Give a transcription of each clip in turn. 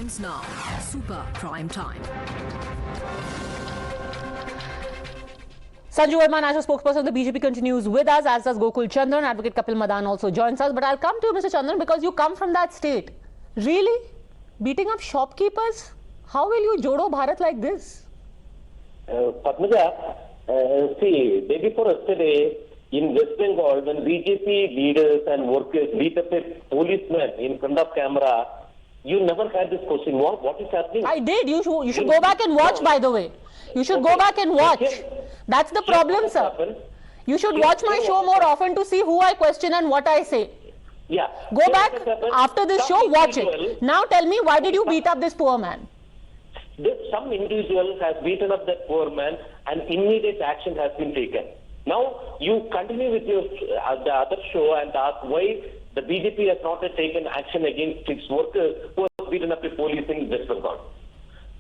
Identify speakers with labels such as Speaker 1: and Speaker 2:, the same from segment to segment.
Speaker 1: begins now. Super Prime Time.
Speaker 2: Sanju Verma, national spokesperson of the BJP, continues with us, as does Gokul Chandran. Advocate Kapil Madan also joins us. But I'll come to you, Mr. Chandran, because you come from that state. Really? Beating up shopkeepers? How will you jodo Bharat like this?
Speaker 3: Padmaja, see, day before yesterday, in West Bengal, when BJP leaders and workers beat up a policeman in front of camera, you never had this question. What is happening?
Speaker 2: I did. You should go back and watch, by the way. You should go back and watch. That's the problem, sir. You should watch my show more often to see who I question and what I say.
Speaker 3: Yeah.
Speaker 2: Go back after this show, watch it. Now tell me, why did you beat up this poor man?
Speaker 3: Some individual has beaten up that poor man and immediate action has been taken. Now, you continue with your the other show and ask why the BJP has not taken action against its workers who have beaten up the police in West Bengal.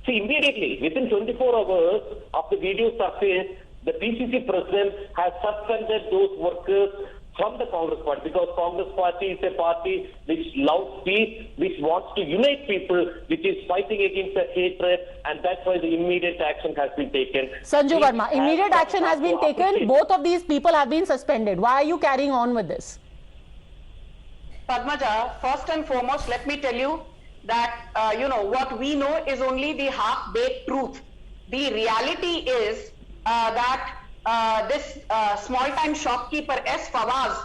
Speaker 3: See, immediately, within 24 hours of the video surface, the PCC president has suspended those workers from the Congress party, because Congress party is a party which loves peace, which wants to unite people, which is fighting against the hatred, and that's why the immediate action has been taken.
Speaker 2: Sanju Verma, immediate action has been taken. Both of these people have been suspended. Why are you carrying on with this?
Speaker 4: Padmaja, first and foremost, let me tell you that, what we know is only the half-baked truth. The reality is that this small-time shopkeeper S. Fawaz,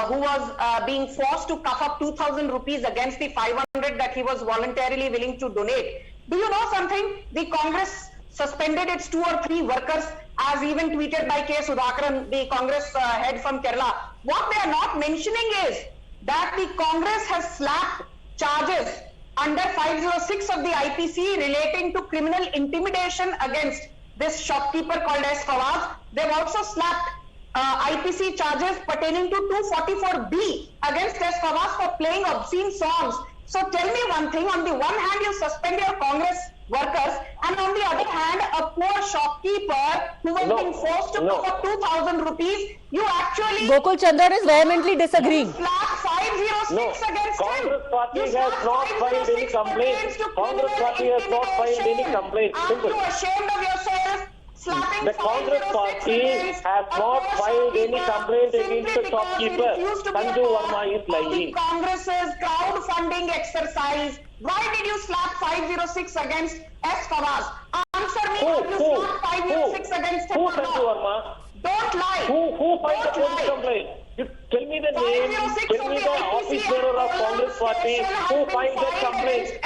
Speaker 4: who was being forced to cough up 2,000 rupees against the 500 that he was voluntarily willing to donate. Do you know something? The Congress suspended its 2 or 3 workers, as even tweeted by K. Sudhakaran, the Congress head from Kerala. What they are not mentioning is that the Congress has slapped charges under 506 of the IPC relating to criminal intimidation against this shopkeeper called S. Fawaz. They've also slapped IPC charges pertaining to 244B against S. Fawaz for playing obscene songs. So tell me one thing, on the one hand you suspend your Congress workers, and on the other hand a poor shopkeeper who has been forced to cough up 2,000 rupees, you actually...
Speaker 2: Gokul Chandran is vehemently disagreeing.
Speaker 4: Slap 506 against
Speaker 3: Congress party has not filed any complaint. Congress party has not filed any complaint.
Speaker 4: Aren't you ashamed of yourself?
Speaker 3: The Congress party has not filed any complaint against the shopkeeper. Sanju Verma is lying.
Speaker 4: Congress's crowdfunding exercise. Why did you slap 506 against S. Fawaz? Answer me.
Speaker 3: Who?
Speaker 4: Slap 506 against
Speaker 3: Who, Sanju Verma?
Speaker 4: Don't lie.
Speaker 3: Who filed the police complaint? You tell me the name, tell me the office bearer of Congress party who filed that complaint.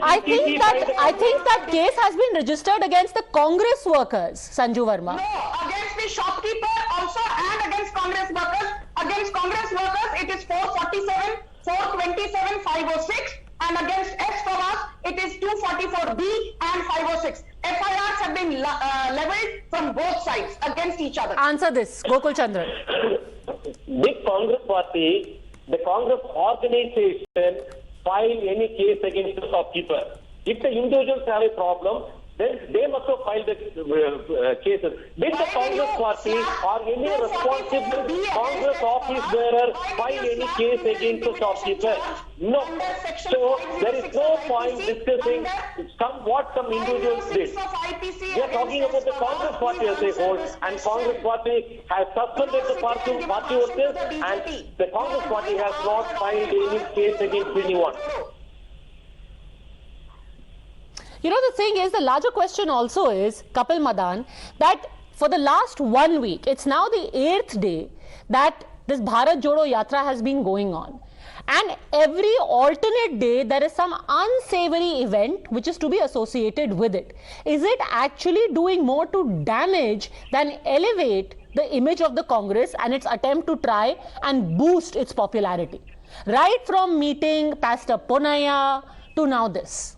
Speaker 2: I think that case has been registered against the Congress workers, Sanju Verma.
Speaker 4: No, against the shopkeeper also and against Congress workers. Against Congress workers, it is 447, 427, 506, and against S. Fawaz, it is 244B and 506. FIRs have been leveled from both sides against each other.
Speaker 2: Answer this, Gokul Chandran.
Speaker 3: The Congress party, the Congress organization, file any case against the shopkeeper. If the individuals have a problem, then they must have filed the cases. Did the Congress party or any responsible Congress office bearer file any case against the shopkeeper? No. So there is no point discussing what some individuals did. We are talking about the Congress party as a whole, and Congress party has suspended the party workers, and the Congress party has not filed any case against anyone.
Speaker 2: You know, the thing is, the larger question also is, Kapil Madan, that for the last 1 week, it's now the 8th day that this Bharat Jodo Yatra has been going on. And every alternate day, there is some unsavory event which is to be associated with it. Is it actually doing more to damage than elevate the image of the Congress and its attempt to try and boost its popularity? Right from meeting Pastor Ponaya to now this.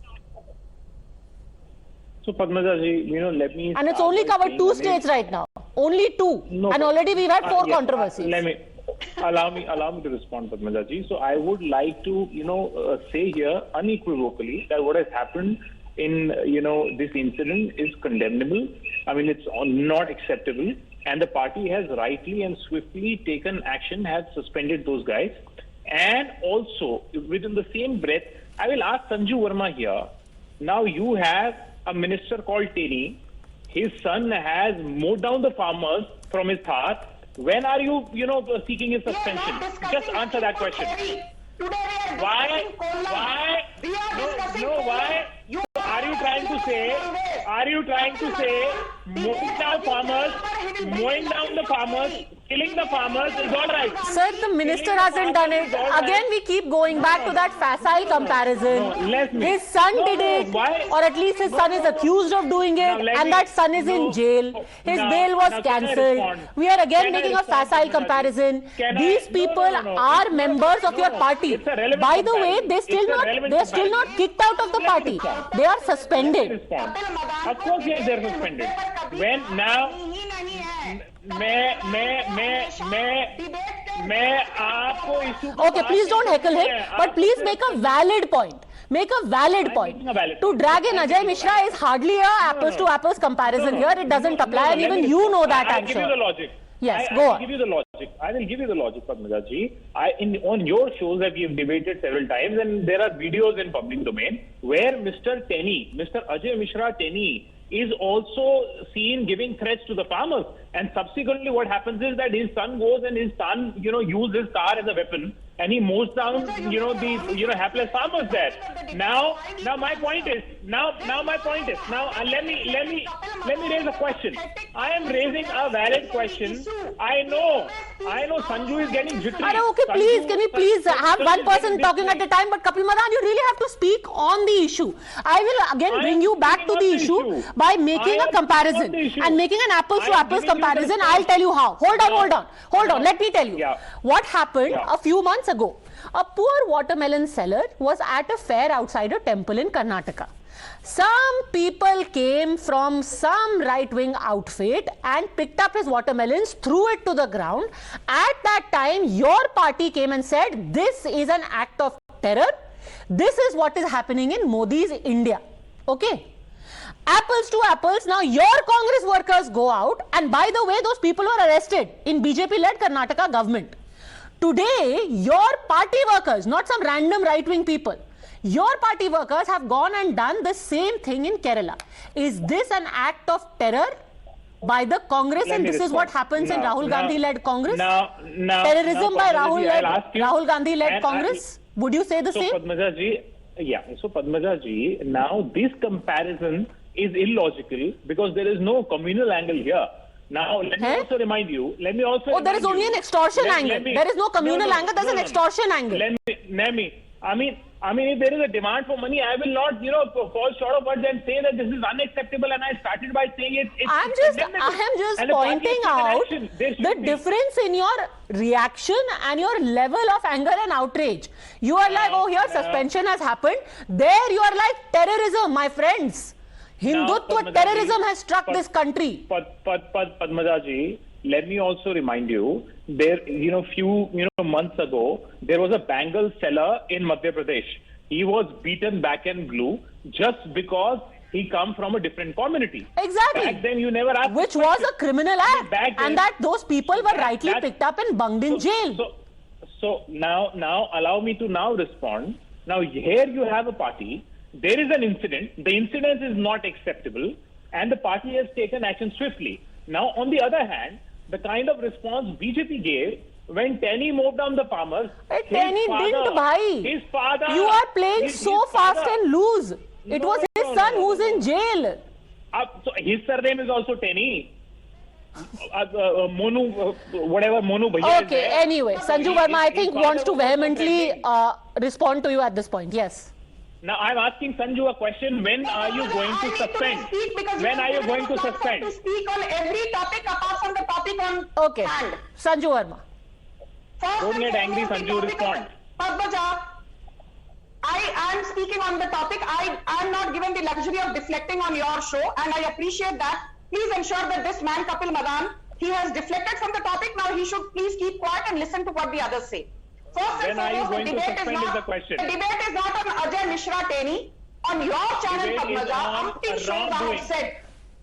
Speaker 5: So Padmaja ji, let me...
Speaker 2: And it's only covered 2 states right now. Only 2.
Speaker 5: No,
Speaker 2: and already we've had 4 controversies.
Speaker 5: Allow me to respond, Padmaja ji. So I would like to, say here unequivocally that what has happened in, this incident is condemnable. I mean, it's not acceptable. And the party has rightly and swiftly taken action, has suspended those guys. And also, within the same breath, I will ask Sanju Verma here. Now you have a minister called Teni. His son has mowed down the farmers from his heart. When are you, seeking his suspension? Just answer that question. Why? Why? Are you trying to say mowing down the farmers, killing the farmers is all right?
Speaker 2: Sir, the minister hasn't done it. Again, we keep going back to that facile comparison. His son did it, or at least his son is accused of doing it, and that son is in jail. His bail was cancelled. We are again making a facile comparison. These people are members of your party. By the way, they're still not kicked out of the party. They are suspended.
Speaker 5: Of course, yes, they're suspended. When now,
Speaker 2: Okay, please don't heckle him, but please make a valid point. Make a valid point. To drag in Ajay Mishra is hardly a apples to apples comparison here. It doesn't apply, and even you know that, I'm sure.
Speaker 5: I'll give you the logic.
Speaker 2: Yes, go on.
Speaker 5: I will give you the logic, Padmaja ji. On your shows that we have debated several times, and there are videos in public domain where Mr. Ajay Mishra Teni, is also seen giving threats to the farmers. And subsequently what happens is that his son goes and his son, uses his car as a weapon, and he mows down, the hapless farmers there. Now my point is, now let me raise a question. I am raising a valid question. I know Sanju is getting jittery.
Speaker 2: Okay, please, can we please have one person talking at a time? But Kapil Madan, you really have to speak on the issue. I will again bring you back to the issue by making a comparison and making an apples to apples comparison. I'll tell you how. Hold on. Let me tell you. What happened a few months ago. A poor watermelon seller was at a fair outside a temple in Karnataka. Some people came from some right-wing outfit and picked up his watermelons, threw it to the ground. At that time, your party came and said, this is an act of terror. This is what is happening in Modi's India. Okay? Apples to apples, now your Congress workers go out, and by the way, those people were arrested in BJP-led Karnataka government. Today, your party workers, not some random right-wing people, your party workers have gone and done the same thing in Kerala. Is this an act of terror by the Congress, and this is what happens in Rahul Gandhi-led Congress? Terrorism by Rahul Gandhi-led Congress? Would you say the same?
Speaker 5: Padmaja ji, now this comparison is illogical because there is no communal angle here. Now, let me also remind you.
Speaker 2: There is only an extortion angle. There is no communal angle. There's an extortion angle.
Speaker 5: I mean, if there is a demand for money, I will not, fall short of words and say that this is unacceptable. And I started by saying
Speaker 2: I am just pointing out the difference in your reaction and your level of anger and outrage. You are like, oh, here suspension has happened. There you are like terrorism, my friends. Hindutva terrorism has struck this country.
Speaker 5: Padmaja ji, let me also remind you, there, few months ago, there was a bangle seller in Madhya Pradesh. He was beaten back and blue just because he comes from a different community.
Speaker 2: Exactly.
Speaker 5: Back then you never asked.
Speaker 2: Which was a criminal act, and that those people were rightly picked up and bunged in jail.
Speaker 5: So now allow me to now respond. Now here you have a party. There is an incident. The incident is not acceptable, and the party has taken action swiftly. Now, on the other hand, the kind of response BJP gave when Teni mowed down the farmers.
Speaker 2: Teni didn't, bhai.
Speaker 5: His father.
Speaker 2: You are playing so fast and loose. It was his son who's in jail.
Speaker 5: So his surname is also Teni. Monu, whatever Monu Bhaiya.
Speaker 2: Okay. Anyway, Sanju Verma, I think, wants to vehemently respond to you at this point. Yes.
Speaker 5: Now, I'm asking Sanju a question. When are you going to suspend? When are you going to suspend?
Speaker 4: To speak on every topic apart from the topic on hand.
Speaker 2: Sanju Verma.
Speaker 5: Don't get angry, Sanju. Respond.
Speaker 4: Padmaja, I am speaking on the topic. I am not given the luxury of deflecting on your show, and I appreciate that. Please ensure that this man, Kapil Madan, he has deflected from the topic. Now he should please keep quiet and listen to what the others say. First
Speaker 5: when are you going to suspend is the question.
Speaker 4: The debate is not on Ajay Mishra Teni. On your channel, Padmaja, umpteen shows I have said,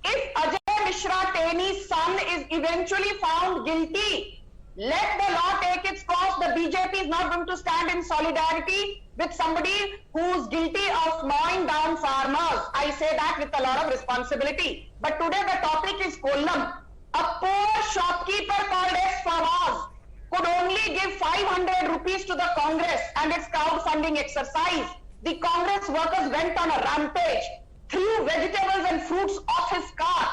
Speaker 4: if Ajay Mishra Teni's son is eventually found guilty, Let the law take its course. The BJP is not going to stand in solidarity with somebody who's guilty of mowing down farmers. I say that with a lot of responsibility. But today the topic is Kollam. A poor shopkeeper called S. Fawaz could only give 500 rupees to the Congress and its crowdfunding exercise. The Congress workers went on a rampage, threw vegetables and fruits off his cart,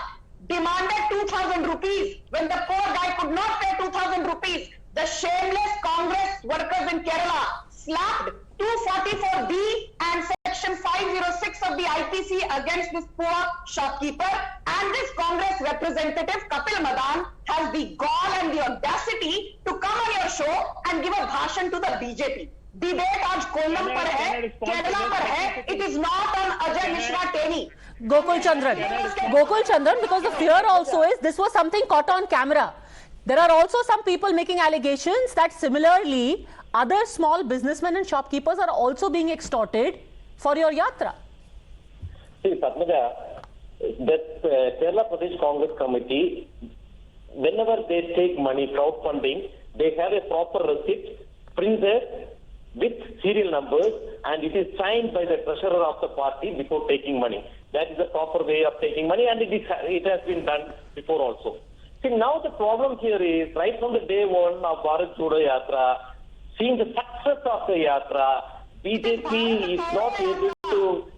Speaker 4: demanded 2,000 rupees. When the poor guy could not pay 2,000 rupees, the shameless Congress workers in Kerala slapped 244B and section 506 of the IPC against this poor shopkeeper, and this Congress representative Kapil Madan has the gall and the audacity to come on your show and give a bhashan to the BJP. Debate आज कोल्लम पर है, केरला पर है. It is not on Ajay Mishra Teni.
Speaker 2: Gokul Chandran, because the fear also is this was something caught on camera. There are also some people making allegations that similarly other small businessmen and shopkeepers are also being extorted for your yatra.
Speaker 3: See, Padmaja, that Kerala Pradesh Congress Committee, whenever they take money, crowdfunding, they have a proper receipt printed with serial numbers, and it is signed by the treasurer of the party before taking money. That is the proper way of taking money, and it has been done before also. See, now the problem here is, right from the day one of Bharat Jodo Yatra, seeing the success of the Yatra, BJP is not able to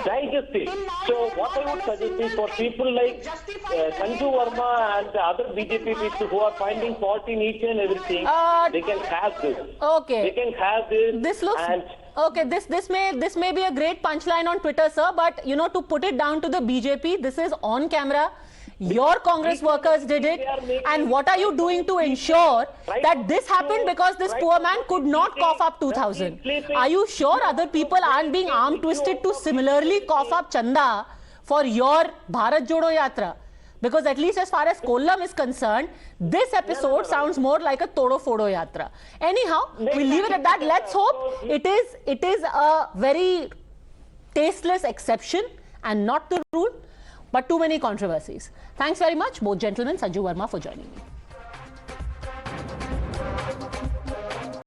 Speaker 3: digest it. So what I would suggest is for people like Sanju Verma and the other BJP people who are finding fault in each and everything, they can have this.
Speaker 2: Okay.
Speaker 3: They can have this.
Speaker 2: This looks okay. This may be a great punchline on Twitter, sir. But you know, to put it down to the BJP, this is on camera. Your Congress workers did it, and what are you doing to ensure that this happened because this poor man could not cough up 2,000? Are you sure other people aren't being arm twisted to similarly cough up chanda for your Bharat Jodo Yatra? Because at least as far as Kollam is concerned, this episode sounds more like a Todo Fodo Yatra. Anyhow, we'll leave it at that. Let's hope it is a very tasteless exception and not the rule, but too many controversies. Thanks very much, both gentlemen, Sanju Verma, for joining me.